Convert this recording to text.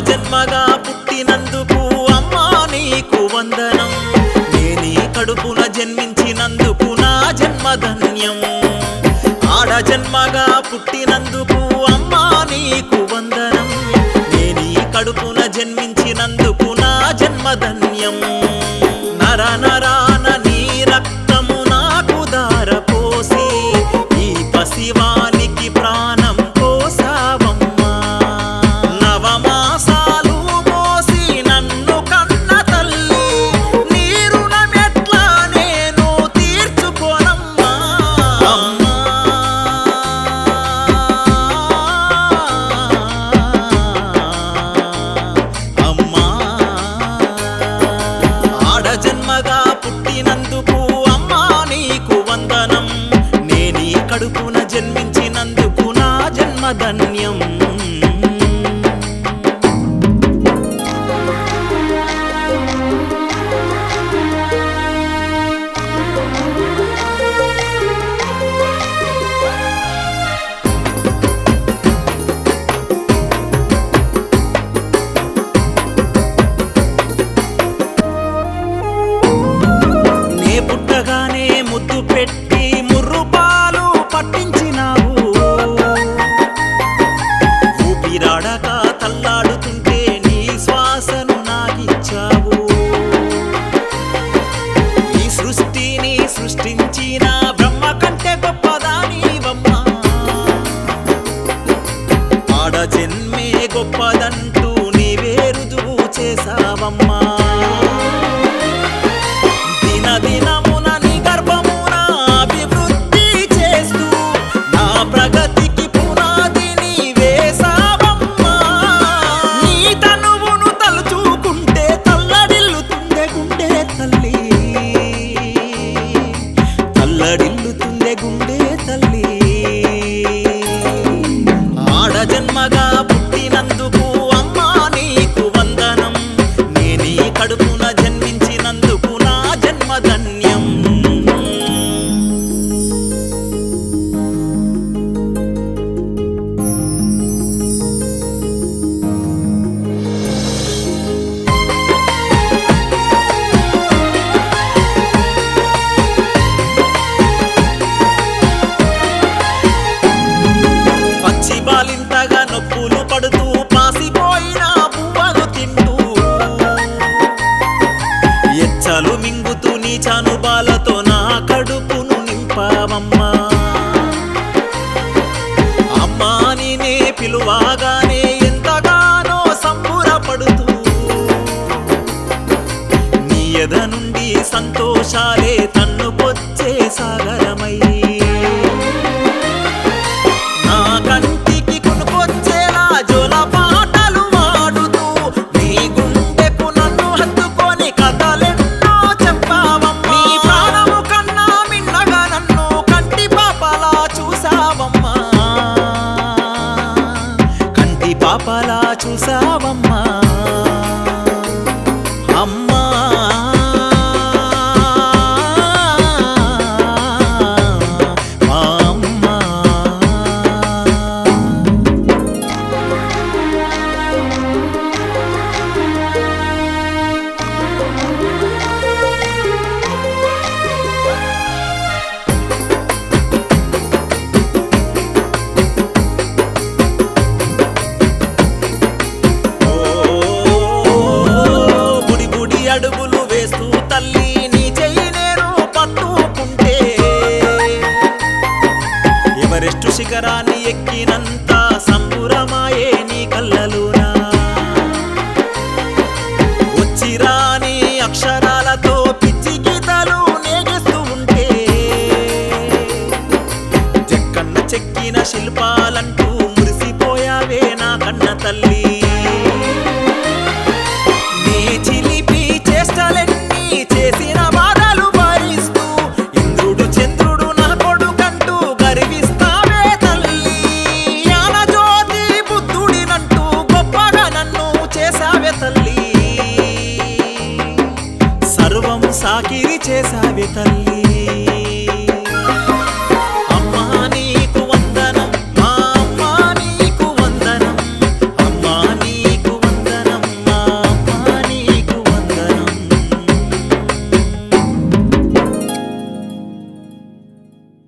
జన్మగా పుట్టినందుకు అమ్మా నీకు వందనం, నేనీ కడుపున జన్మించినందుకు నా జన్మధన్యం. ఆడ జన్మగా పుట్టినందుకు అమ్మా నీకు వందనం, నేనీ కడుపున జన్మించినందుకు నా జన్మధన్యం. నర నరాన నీ రక్తము నాకు దారపోసి ఈ పసివానికి ప్రాణం పోసావమ్మా. నవమాసాలు మోసి నన్ను కన్న తల్లి, నీ రుణమెట్లా నేను తీర్చుకోనమ్మా. అమ్మా అమ్మా ఆడ జన్మగా పుట్టినందుకు అమ్మా నీకు వందనం, నేనీ కడుపున జన్మించినందుకు నా జన్మధన్యం. నే పుట్టగానే ముద్దు పెట్టి ముర్రు పాలు పట్టించినావు, ఊపిరాడక తల్లాడుతుంటే నీ శ్వాసను నాకిచ్చావు. ఈ సృష్టిని సృష్టించిన బ్రహ్మ కంటే గొప్పదానివమ్మా, ఆడ జన్మే గొప్పదంటూ నీవే రుజువు చేసావమ్మా. దినమున నీ గర్భమున అభివృద్ధి చేస్తూ నా ప్రగతికి పునాదిని వేసావమ్మా. నీ తనువును తలుచుకుంటే తల్లడిల్లుతుందే గుండె తల్లి, తల్లడిల్లుతుందే గుండె తల్లి. ఆడ జన్మగా పుట్టినందుకు అమ్మా నీకు వందనం, నేనీ కడుపున జన్మించినందుకు నా జన్మధన్యం. పచ్చి బాలింతగా నొప్పులు పడుతూ పాసిపోయిన పువ్వను తింటూ ఎచ్చలు మింగుతూ నీ చనుబాలతో నా కడుపును నింపావమ్మా. అమ్మా నేనే పిలువాగానే ఎంతగానో సంబురపడుతూ నీ ఎద నుండి సంతోషాలే తన్నుకొచ్చే సాగరమై నా కంటికి కొనుకొచ్చేలా జోల పాటలు వాడుతూ నీ గుండెకు నన్ను హత్తుకొని కథలెన్నో చెప్పావమ్మా. నీ ప్రాణము కన్నా మిన్నగా నన్ను కంటి పాపలా చూసావమ్మా, కంటి పాపలా చూసావమ్మా. అమ్మా అమ్మా బుడి బుడి అడుగులు వేస్తూ తల్లి నీ చెయ్యి నేను పట్టుకుంటే ఎవరెస్టు శిఖరాన్ని ఎక్కినంత సంబురమాయే నీ కళ్ళలోనా. వచ్చిరాని అక్షరాలతో పిచ్చి గీతాలు నేగిస్తూ ఉంటే చెక్కన్న చెక్కిన శిల్పాలంటూ మురిసిపోయావే నా కన్న తల్లి. నీ చిలిపి చేష్టలెన్ని చేసిన బాధలు భరిస్తూ ఇంద్రుడు చంద్రుడు నా కొడుకంటూ గర్విస్తావే తల్లి. చాకిరి చేసావే తల్లి